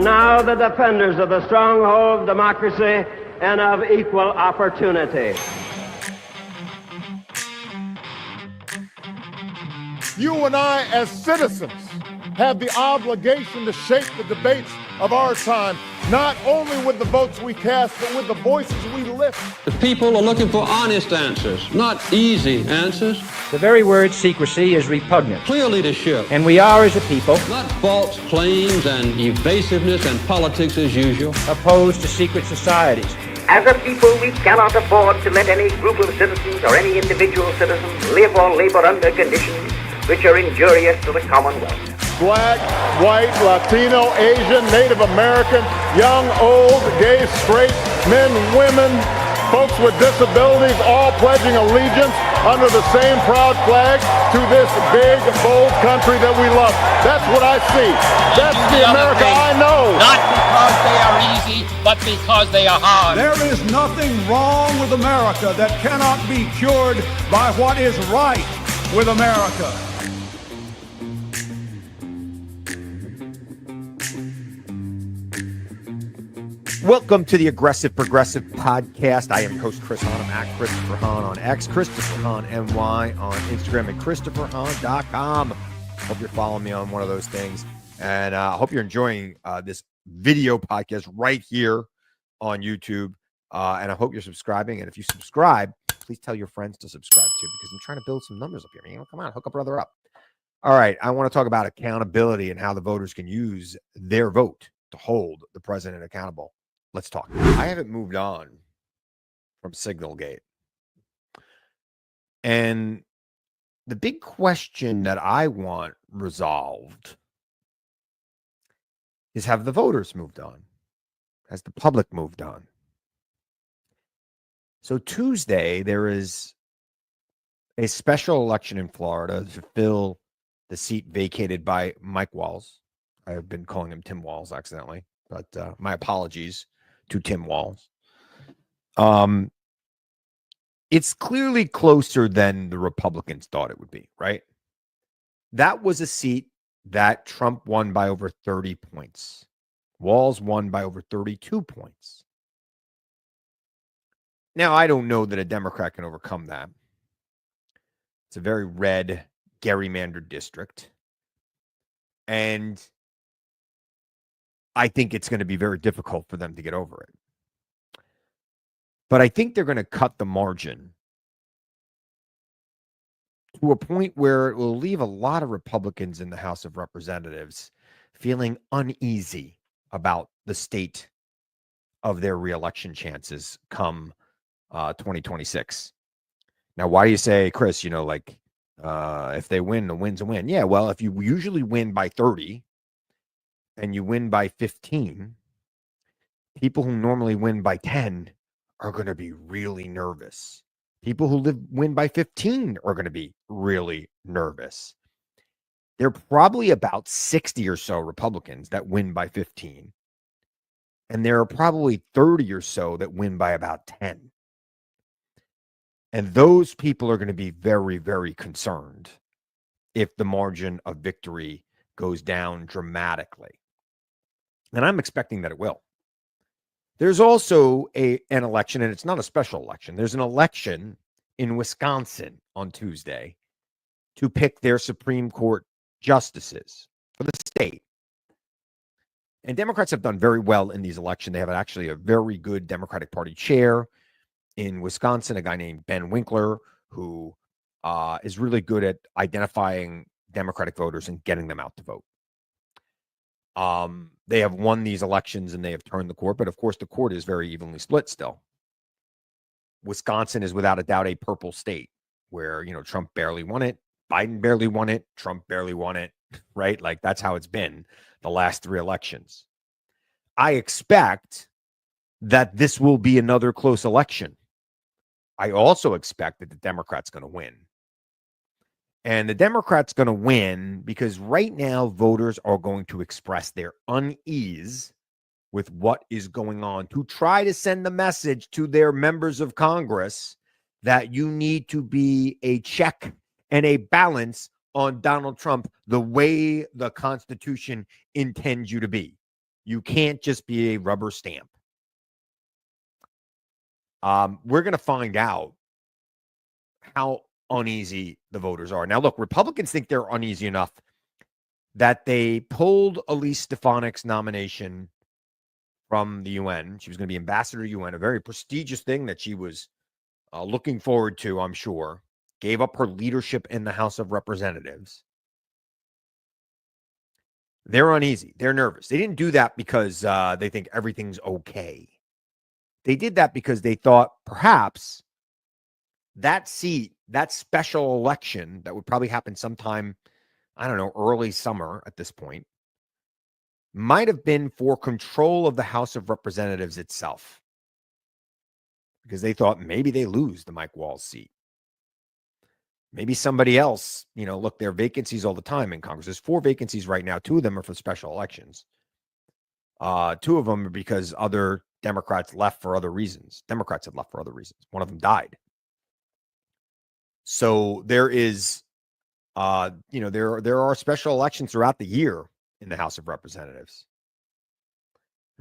Now the defenders of the stronghold of democracy and of equal opportunity. You and I, as citizens, have the obligation to shape the debates of our time, not only with the votes we cast, but with the voices we lift. The people are looking for honest answers, not easy answers. The very word secrecy is repugnant. Clear leadership. And we are, as a people, not false claims and evasiveness and politics as usual. Opposed to secret societies. As a people, we cannot afford to let any group of citizens or any individual citizen live or labor under conditions which are injurious to the Commonwealth. Black, white, Latino, Asian, Native American, young, old, gay, straight, men, women, folks with disabilities, all pledging allegiance under the same proud flag to this big, bold country that we love. That's what I see. That's the America I know. Not because they are easy, but because they are hard. There is nothing wrong with America that cannot be cured by what is right with America. Welcome to the Aggressive Progressive Podcast. I am your host, Chris Hahn. I'm at Christopher Hahn on X, Christopher Hahn NY on Instagram, and ChristopherHahn.com. Hope you're following me on one of those things. And I hope you're enjoying this video podcast right here on YouTube. And I hope you're subscribing. And if you subscribe, please tell your friends to subscribe too, because I'm trying to build some numbers up here. Come on, hook a brother up. All right, I want to talk about accountability and how the voters can use their vote to hold the president accountable. Let's talk. I haven't moved on from Signalgate. And the big question that I want resolved is, have the voters moved on? Has the public moved on? So Tuesday, there is a special election in Florida to fill the seat vacated by Mike Walz. I've been calling him Tim Walz accidentally, but my apologies to Tim Walz. It's clearly closer than the Republicans thought it would be, right? That was a seat that Trump won by over 30 points. Walz won by over 32 points. Now, I don't know that a Democrat can overcome that. It's a very red, gerrymandered district. And I think it's going to be very difficult for them to get over it. But I think they're going to cut the margin to a point where it will leave a lot of Republicans in the House of Representatives feeling uneasy about the state of their reelection chances come 2026. Now, why do you say, Chris, if they win, the win's a win? Yeah, well, if you usually win by 30 and you win by 15, people who normally win by 10 are going to be really nervous. People who win by 15 are going to be really nervous. There are probably about 60 or so Republicans that win by 15. And there are probably 30 or so that win by about 10. And those people are going to be very, very concerned if the margin of victory goes down dramatically. And I'm expecting that it will. There's also an election, and it's not a special election. There's an election in Wisconsin on Tuesday to pick their Supreme Court justices for the state. And Democrats have done very well in these elections. They have actually a very good Democratic Party chair in Wisconsin, a guy named Ben Winkler, who is really good at identifying Democratic voters and getting them out to vote. They have won these elections and they have turned the court, but of course the court is very evenly split still. Wisconsin is without a doubt a purple state where, Trump barely won it, Biden barely won it, Trump barely won it, right? Like that's how it's been the last 3 elections. I expect that this will be another close election. I also expect that the Democrat's going to win. And the Democrats going to win because right now voters are going to express their unease with what is going on to try to send the message to their members of Congress that you need to be a check and a balance on Donald Trump the way the Constitution intends you to be. You can't just be a rubber stamp. We're going to find out how uneasy the voters are. Now, look, Republicans think they're uneasy enough that they pulled Elise Stefanik's nomination from the UN. She was going to be ambassador to UN, a very prestigious thing that she was looking forward to, I'm sure. Gave up her leadership in the House of Representatives. They're uneasy. They're nervous. They didn't do that because they think everything's okay. They did that because they thought perhaps that seat, that special election that would probably happen sometime, I don't know, early summer at this point, might have been for control of the House of Representatives itself. Because they thought maybe they lose the Mike Walz seat. Maybe somebody else, look, there are vacancies all the time in Congress. There's 4 vacancies right now. 2 of them are for special elections. 2 of them are because other Democrats left for other reasons. Democrats have left for other reasons. One of them died. So there is, there are special elections throughout the year in the House of Representatives.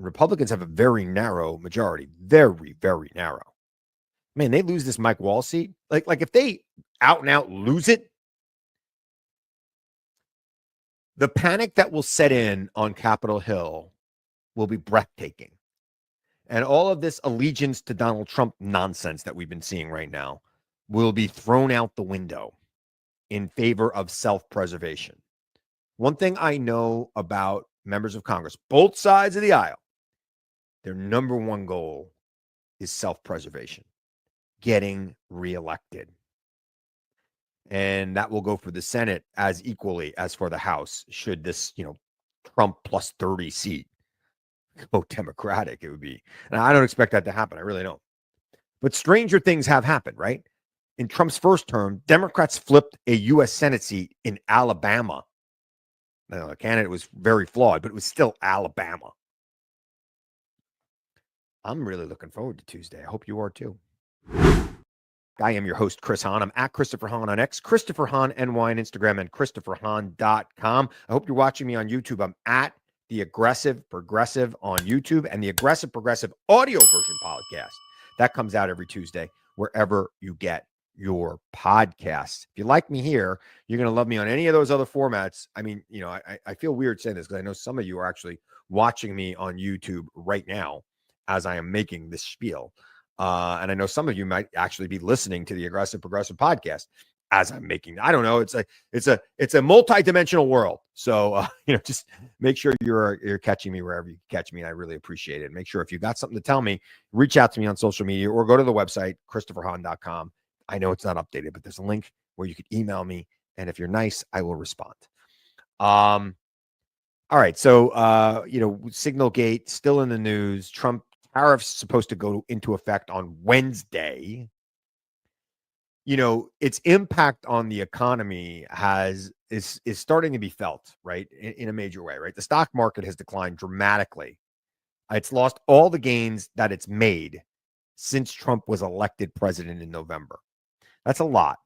And Republicans have a very narrow majority, very, very narrow. Man, they lose this Mike Wall seat. Like if they out and out lose it, the panic that will set in on Capitol Hill will be breathtaking. And all of this allegiance to Donald Trump nonsense that we've been seeing right now will be thrown out the window in favor of self-preservation. One thing I know about members of Congress, both sides of the aisle, their number one goal is self-preservation, getting reelected. And that will go for the Senate as equally as for the House, should this, Trump plus 30 seat go Democratic, it would be. And I don't expect that to happen. I really don't. But stranger things have happened, right? In Trump's first term, Democrats flipped a U.S. Senate seat in Alabama. Now, the candidate was very flawed, but it was still Alabama. I'm really looking forward to Tuesday. I hope you are too. I am your host, Chris Hahn. I'm at Christopher Hahn on X, Christopher Hahn NY on Instagram, and ChristopherHahn.com. I hope you're watching me on YouTube. I'm at The Aggressive Progressive on YouTube and the Aggressive Progressive audio version podcast. That comes out every Tuesday, wherever you get your podcasts. If you like me here, you're going to love me on any of those other formats. I mean, I feel weird saying this because I know some of you are actually watching me on YouTube right now as I am making this spiel. And I know some of you might actually be listening to the Aggressive Progressive podcast as I'm making. I don't know. It's a multi-dimensional world. So just make sure you're catching me wherever you catch me. And I really appreciate it. Make sure if you got something to tell me, reach out to me on social media or go to the website, ChristopherHahn.com. I know it's not updated, but there's a link where you could email me. And if you're nice, I will respond. All right. So, Signalgate still in the news. Trump tariffs supposed to go into effect on Wednesday. Its impact on the economy is starting to be felt, right, in a major way, right? The stock market has declined dramatically. It's lost all the gains that it's made since Trump was elected president in November. That's a lot,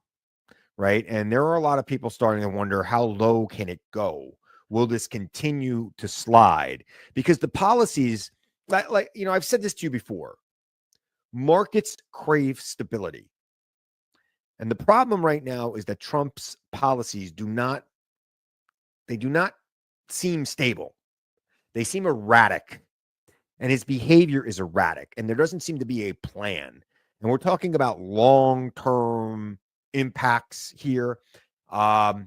right? And there are a lot of people starting to wonder, how low can it go? Will this continue to slide? Because the policies, I've said this to you before, markets crave stability. And the problem right now is that Trump's policies do not seem stable. They seem erratic, and his behavior is erratic, and there doesn't seem to be a plan. And we're talking about long-term impacts here. Markets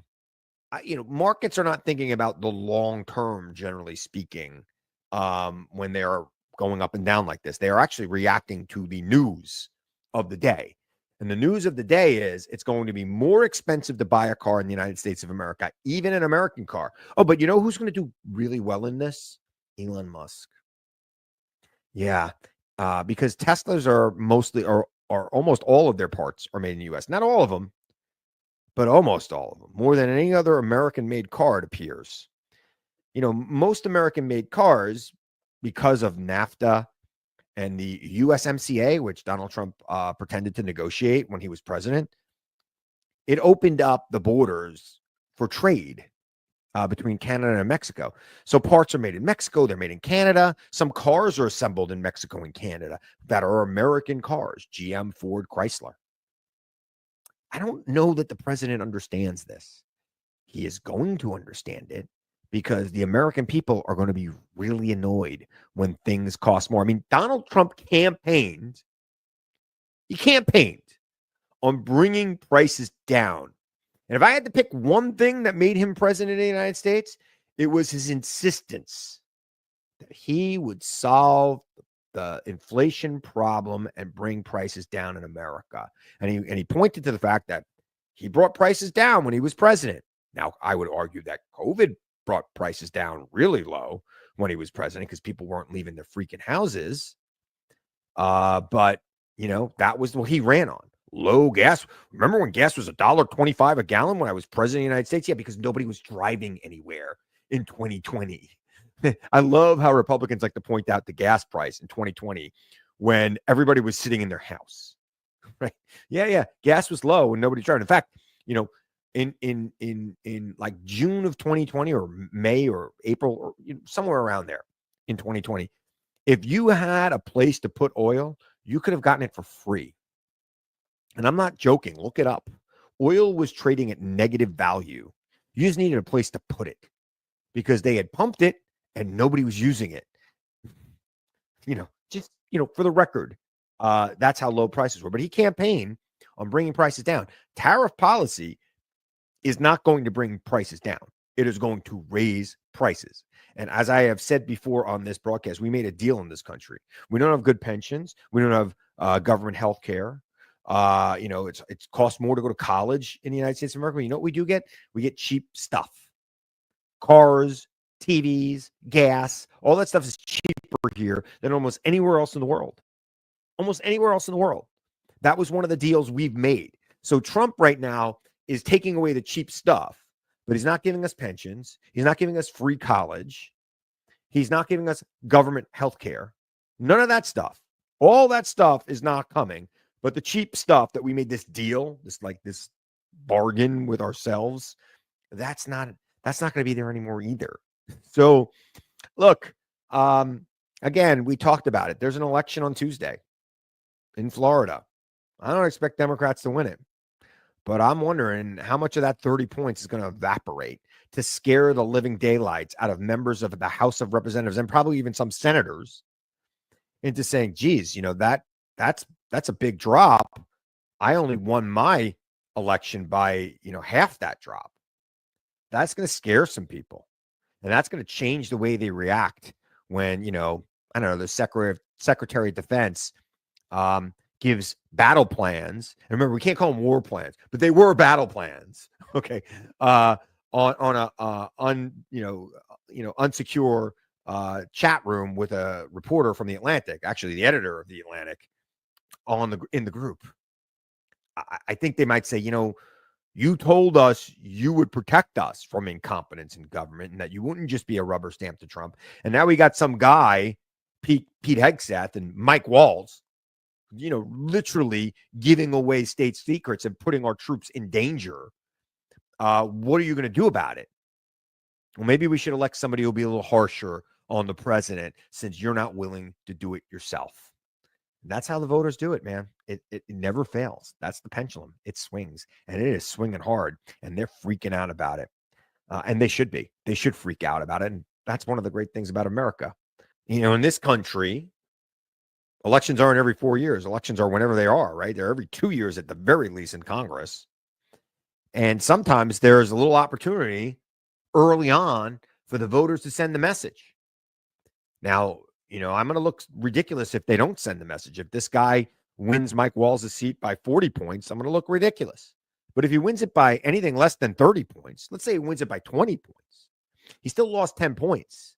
are not thinking about the long-term, generally speaking, when they are going up and down like this. They are actually reacting to the news of the day. And the news of the day is it's going to be more expensive to buy a car in the United States of America, even an American car. Oh, but you know who's going to do really well in this? Elon Musk. Yeah, because Teslas are almost all of their parts are made in the U.S. Not all of them, but almost all of them. More than any other American-made car, it appears. Most American-made cars, because of NAFTA and the USMCA, which Donald Trump pretended to negotiate when he was president, it opened up the borders for trade between Canada and Mexico. So parts are made in Mexico, they're made in Canada. Some cars are assembled in Mexico and Canada that are American cars, GM, Ford, Chrysler. I don't know that the president understands this. He is going to understand it because the American people are going to be really annoyed when things cost more. I mean, Donald Trump campaigned. He campaigned on bringing prices down. And if I had to pick one thing that made him president of the United States, it was his insistence that he would solve the inflation problem and bring prices down in America. And he pointed to the fact that he brought prices down when he was president. Now, I would argue that COVID brought prices down really low when he was president because people weren't leaving their freaking houses. But, that was what he ran on. Low gas. Remember when gas was $1.25 a gallon when I was president of the United States? Yeah, because nobody was driving anywhere in 2020. I love how Republicans like to point out the gas price in 2020 when everybody was sitting in their house. Right? Yeah. Gas was low and nobody driving. In fact, in like June of 2020 or May or April or somewhere around there in 2020, If you had a place to put oil, you could have gotten it for free. And I'm not joking. Look it up. Oil was trading at negative value. You just needed a place to put it because they had pumped it and nobody was using it. For the record, that's how low prices were. But he campaigned on bringing prices down. Tariff policy is not going to bring prices down. It is going to raise prices. And as I have said before on this broadcast, we made a deal in this country. We don't have good pensions. We don't have government health care. It costs more to go to college in the United States of America. You know what we do get? We get cheap stuff. Cars, TVs, gas, all that stuff is cheaper here than almost anywhere else in the world. Almost anywhere else in the world. That was one of the deals we've made. So Trump right now is taking away the cheap stuff, but he's not giving us pensions. He's not giving us free college. He's not giving us government health care. None of that stuff. All that stuff is not coming. But the cheap stuff that we made this deal, this bargain with ourselves, that's not going to be there anymore either. So, look, again, we talked about it. There's an election on Tuesday in Florida. I don't expect Democrats to win it, but I'm wondering how much of that 30 points is going to evaporate to scare the living daylights out of members of the House of Representatives and probably even some senators into saying, geez, that's a big drop. I only won my election by, half that drop. That's going to scare some people. And that's going to change the way they react when, the Secretary of Defense gives battle plans. And remember, we can't call them war plans, but they were battle plans. Okay. On a unsecure chat room with a reporter from the Atlantic, actually the editor of the Atlantic, in the group. I think they might say, you told us you would protect us from incompetence in government and that you wouldn't just be a rubber stamp to Trump. And now we got some guy, Pete Hegseth and Mike Waltz, literally giving away state secrets and putting our troops in danger. What are you going to do about it? Well, maybe we should elect somebody who'll be a little harsher on the president since you're not willing to do it yourself. That's how the voters do it, man. It never fails. That's the pendulum. It swings, and it is swinging hard, and they're freaking out about it. And they should be. They should freak out about it. And that's one of the great things about America. In this country, elections aren't every 4 years. Elections are whenever they are, right? They're every 2 years at the very least in Congress. And sometimes there's a little opportunity early on for the voters to send the message. Now, I'm going to look ridiculous if they don't send the message. If this guy wins Mike Walz's seat by 40 points, I'm going to look ridiculous. But if he wins it by anything less than 30 points, let's say he wins it by 20 points, he still lost 10 points.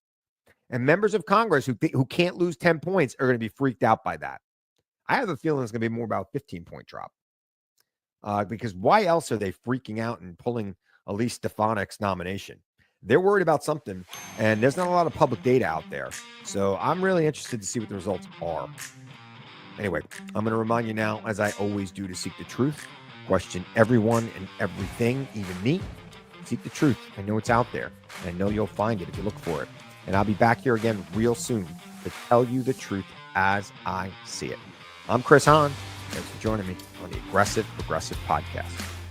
And members of Congress who can't lose 10 points are going to be freaked out by that. I have a feeling it's going to be more about a 15-point drop. Because why else are they freaking out and pulling Elise Stefanik's nomination? They're worried about something, and there's not a lot of public data out there. So I'm really interested to see what the results are. Anyway, I'm going to remind you now, as I always do, to seek the truth, question everyone and everything, even me. Seek the truth. I know it's out there, and I know you'll find it if you look for it. And I'll be back here again real soon to tell you the truth as I see it. I'm Chris Hahn. Thanks for joining me on the Aggressive Progressive Podcast.